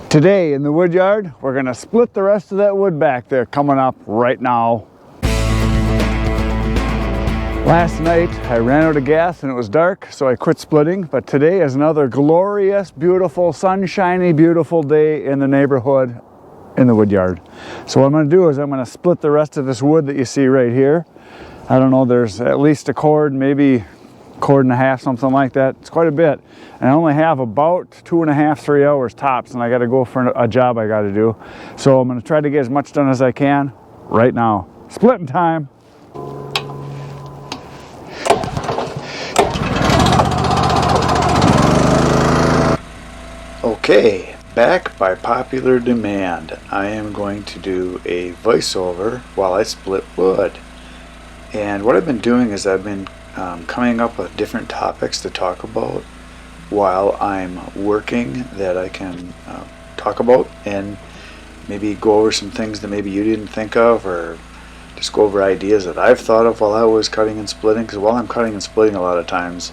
Today in the wood yard, we're gonna split the rest of that wood back there coming up right now. Last night I ran out of gas and it was dark, so I quit splitting, but today is another glorious, beautiful, sunshiny, beautiful day in the neighborhood in the wood yard. So what I'm gonna do is I'm gonna split the rest of this wood that you see right here. I don't know, there's at least a cord, maybe cord and a half, something like that. It's quite a bit. And I only have about 2.5, 3 hours tops, and I got to go for a job I got to do. So I'm going to try to get as much done as I can right now. Splitting time. Okay, back by popular demand. I am going to do a voiceover while I split wood. And what I've been doing is I've been coming up with different topics to talk about while I'm working that I can talk about, and maybe go over some things that maybe you didn't think of, or just go over ideas that I've thought of while I was cutting and splitting. Because while I'm cutting and splitting, a lot of times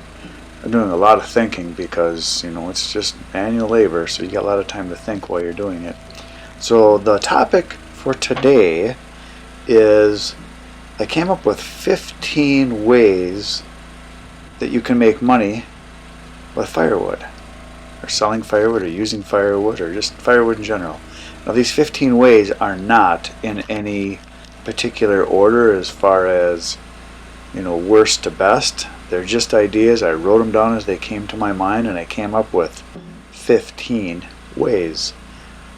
I'm doing a lot of thinking, because it's just manual labor, so you got a lot of time to think while you're doing it. So the topic for today is I came up with 15 ways that you can make money with firewood, or selling firewood, or using firewood, or just firewood in general. Now these 15 ways are not in any particular order as far as worst to best. They're just ideas. I wrote them down as they came to my mind, and I came up with 15 ways.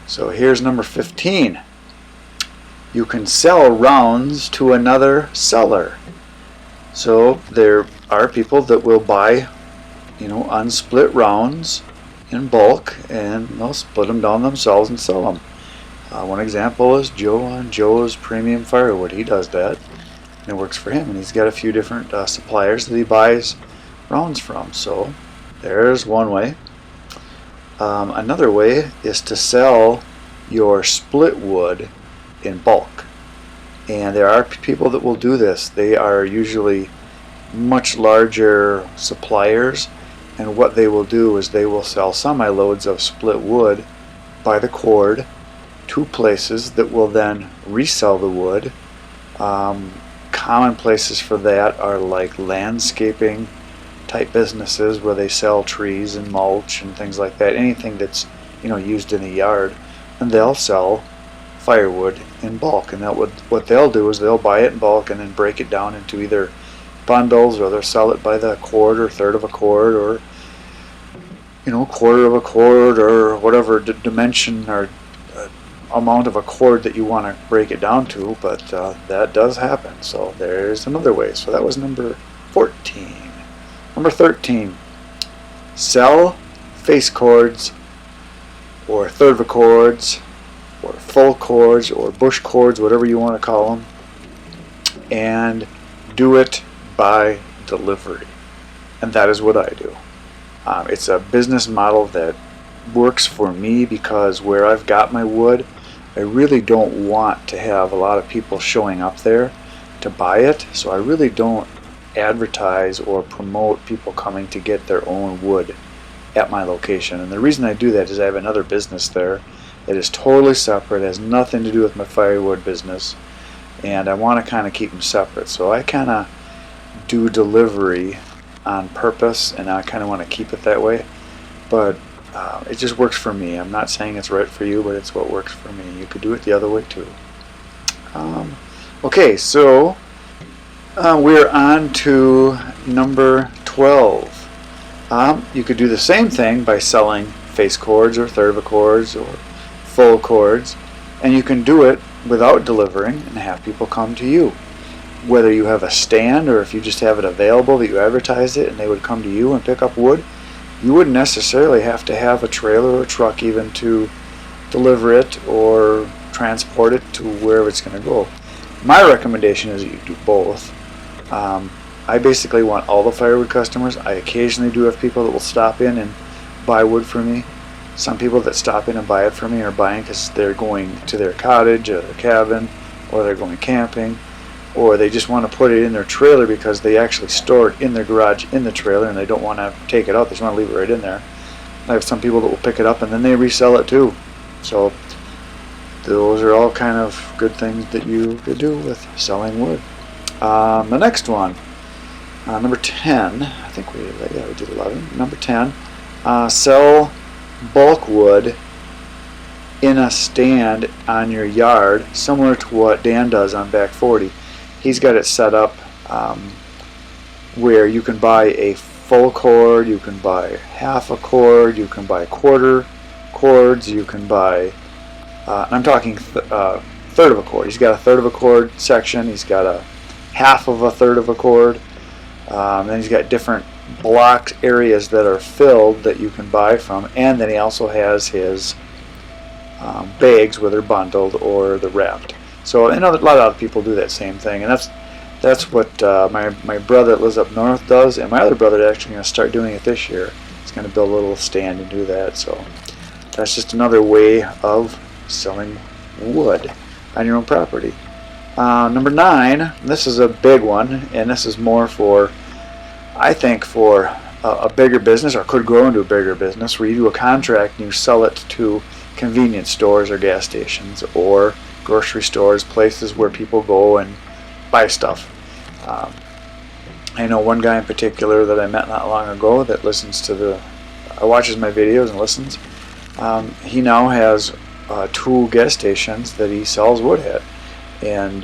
So here's number 15. You can sell rounds to another seller. So there are people that will buy, unsplit rounds in bulk, and they'll split them down themselves and sell them. One example is Joe on Joe's Premium Firewood. He does that, and it works for him. And he's got a few different suppliers that he buys rounds from. So there's one way. Another way is to sell your split wood in bulk, and there are people that will do this. They are usually much larger suppliers, and what they will do is they will sell semi-loads of split wood by the cord to places that will then resell the wood. Common places for that are like landscaping type businesses, where they sell trees and mulch and things like that, anything that's used in the yard, and they'll sell firewood in bulk. And what they'll do is they'll buy it in bulk and then break it down into either bundles, or they'll sell it by the cord, or third of a cord, or quarter of a cord, or whatever dimension or amount of a cord that you want to break it down to. But that does happen. So there's another way. So that was number 14. Number 13, sell face cords, or third of a cords, or full cords, or bush cords, whatever you want to call them, and do it by delivery. And that is what I do. It's a business model that works for me, because where I've got my wood, I really don't want to have a lot of people showing up there to buy it, so I really don't advertise or promote people coming to get their own wood at my location. And the reason I do that is I have another business there that is totally separate, has nothing to do with my firewood business, and I want to kind of keep them separate. So I kind of do delivery on purpose, and I kind of want to keep it that way. But it just works for me. I'm not saying it's right for you, but it's what works for me. You could do it the other way too. Okay, so we're on to number 12. You could do the same thing by selling face cords, or third of a cords, or full cords, and you can do it without delivering and have people come to you. Whether you have a stand, or if you just have it available that you advertise it and they would come to you and pick up wood, you wouldn't necessarily have to have a trailer or a truck even to deliver it or transport it to wherever it's going to go. My recommendation is that you do both. I basically want all the firewood customers. I occasionally do have people that will stop in and buy wood from me. Some people that stop in and buy it from me are buying because they're going to their cottage or their cabin, or they're going camping, or they just want to put it in their trailer because they actually store it in their garage in the trailer and they don't want to take it out. They just want to leave it right in there. I have some people that will pick it up and then they resell it too. So those are all kind of good things that you could do with selling wood. The next one, number 10, I think we did 11. Number 10, sell bulk wood in a stand on your yard, similar to what Dan does on Back 40. He's got it set up where you can buy a full cord, you can buy half a cord, you can buy quarter cords, you can buy, I'm talking third of a cord. He's got a third of a cord section, he's got a half of a third of a cord, then he's got different block areas that are filled that you can buy from, and then he also has his bags where they're bundled or they're wrapped. So a lot of other people do that same thing, and that's what my brother that lives up north does, and my other brother is actually going to start doing it this year. He's going to build a little stand and do that. So that's just another way of selling wood on your own property. Number 9, this is a big one, and this is more for, I think, for a bigger business, or could grow into a bigger business, where you do a contract and you sell it to convenience stores or gas stations or grocery stores, places where people go and buy stuff. I know one guy in particular that I met not long ago that watches my videos and listens. He now has 2 gas stations that he sells wood at, and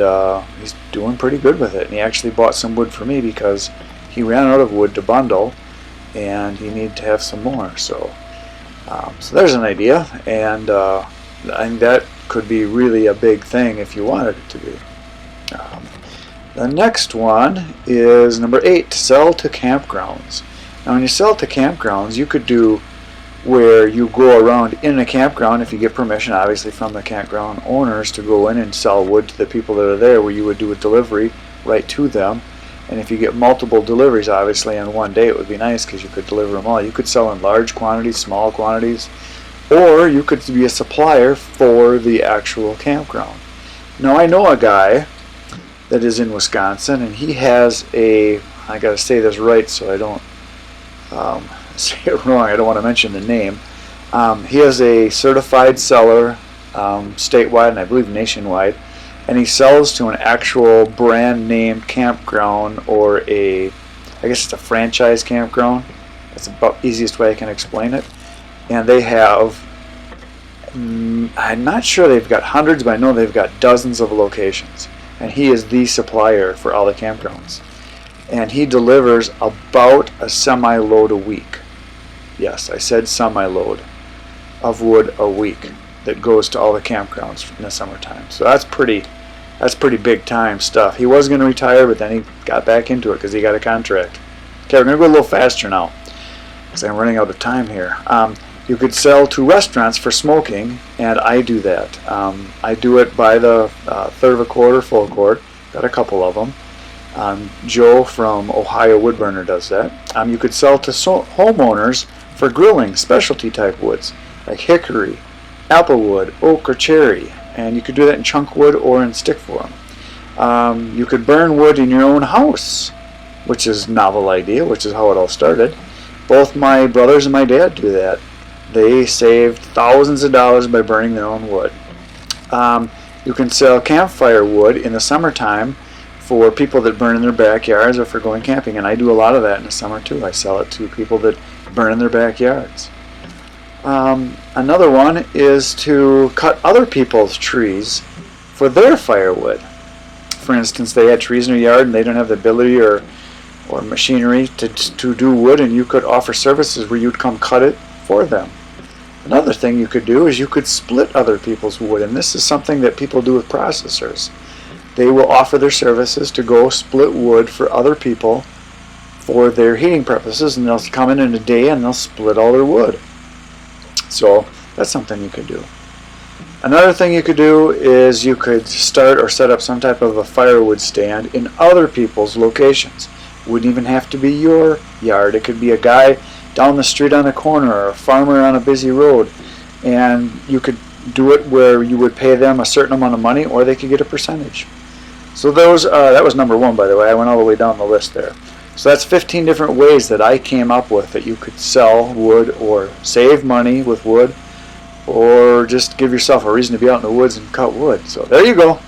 he's doing pretty good with it. And he actually bought some wood for me because he ran out of wood to bundle and he needed to have some more. So there's an idea, and I think that could be really a big thing if you wanted it to be. The next one is number 8, sell to campgrounds. Now when you sell to campgrounds, you could do where you go around in a campground, if you get permission obviously from the campground owners to go in and sell wood to the people that are there, where you would do a delivery right to them. And if you get multiple deliveries obviously on one day, it would be nice because you could deliver them all. You could sell in large quantities, small quantities, or you could be a supplier for the actual campground. Now I know a guy that is in Wisconsin, and he has I gotta say this right so I don't say it wrong, I don't want to mention the name. He is a certified seller statewide and I believe nationwide, and he sells to an actual brand name campground, or I guess it's a franchise campground. That's about the easiest way I can explain it. And they have, I'm not sure they've got hundreds, but I know they've got dozens of locations. And he is the supplier for all the campgrounds. And he delivers about a semi-load a week. Yes, I said semi-load of wood a week that goes to all the campgrounds in the summertime. So that's pretty big time stuff. He was going to retire, but then he got back into it because he got a contract. Okay, we're going to go a little faster now because I'm running out of time here. You could sell to restaurants for smoking, and I do that. I do it by the third of a cord or full cord. Got a couple of them. Joe from Ohio Woodburner does that. You could sell to homeowners for grilling specialty type woods like hickory, applewood, oak, or cherry, and you could do that in chunk wood or in stick form. You could burn wood in your own house, which is a novel idea, which is how it all started. Both my brothers and my dad do that. They saved thousands of dollars by burning their own wood. You can sell campfire wood in the summertime for people that burn in their backyards or for going camping, and I do a lot of that in the summer too. I sell it to people that burn in their backyards. Another one is to cut other people's trees for their firewood. For instance, they had trees in their yard and they don't have the ability or machinery to do wood, and you could offer services where you'd come cut it for them. Another thing you could do is you could split other people's wood, and this is something that people do with processors. They will offer their services to go split wood for other people for their heating purposes, and they'll come in a day and they'll split all their wood. So that's something you could do. Another thing you could do is you could start or set up some type of a firewood stand in other people's locations. It wouldn't even have to be your yard. It could be a guy down the street on the corner or a farmer on a busy road, and you could do it where you would pay them a certain amount of money, or they could get a percentage. So that was number 1, by the way. I went all the way down the list there. So that's 15 different ways that I came up with that you could sell wood or save money with wood or just give yourself a reason to be out in the woods and cut wood. So there you go.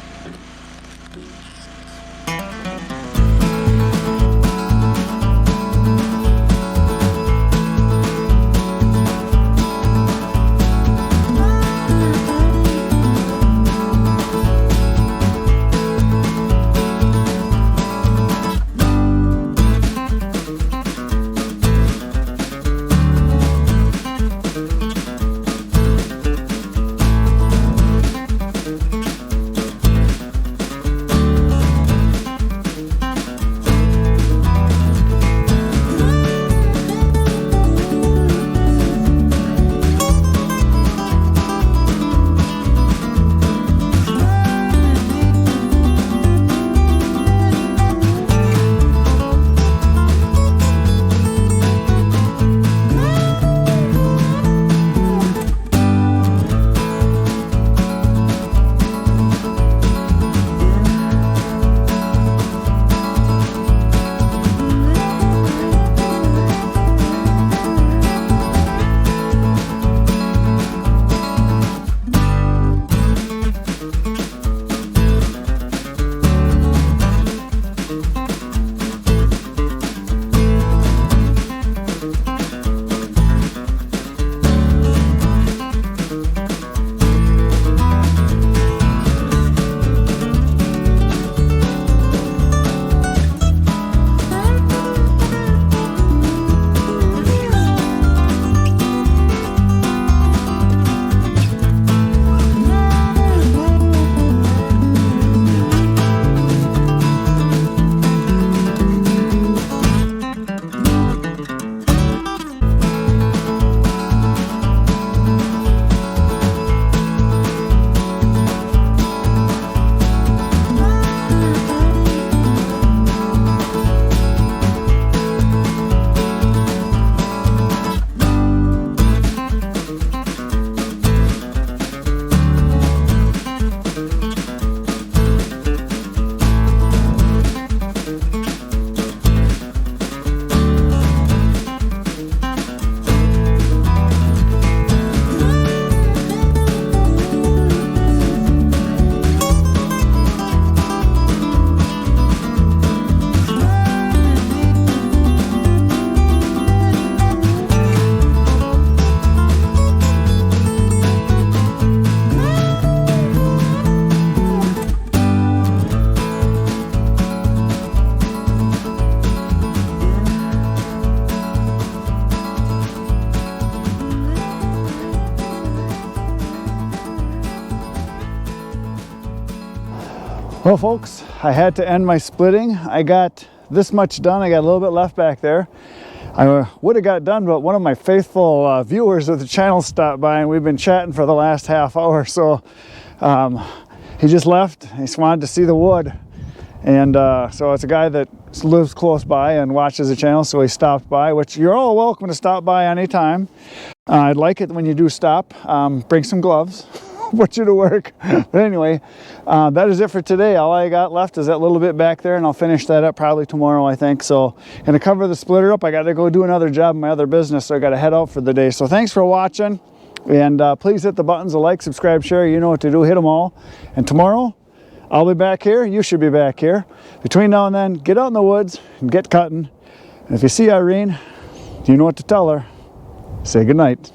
Well, folks, I had to end my splitting. I got this much done. I got a little bit left back there. I would have got done, but one of my faithful viewers of the channel stopped by, and we've been chatting for the last half hour. So he just left. He just wanted to see the wood. And so it's a guy that lives close by and watches the channel, so he stopped by, which you're all welcome to stop by anytime. I'd like it when you do stop. Bring some gloves. Put you to work. But anyway, that is it for today. All I got left is that little bit back there, and I'll finish that up probably tomorrow, I think. So gonna cover the splitter up. I got to go do another job in my other business, so I got to head out for the day. So thanks for watching, and please hit the buttons of like, subscribe, share. You know what to do. Hit them all. And tomorrow I'll be back here. You should be back here. Between now and then, get out in the woods and get cutting. And if you see Irene, you know what to tell her. Say goodnight.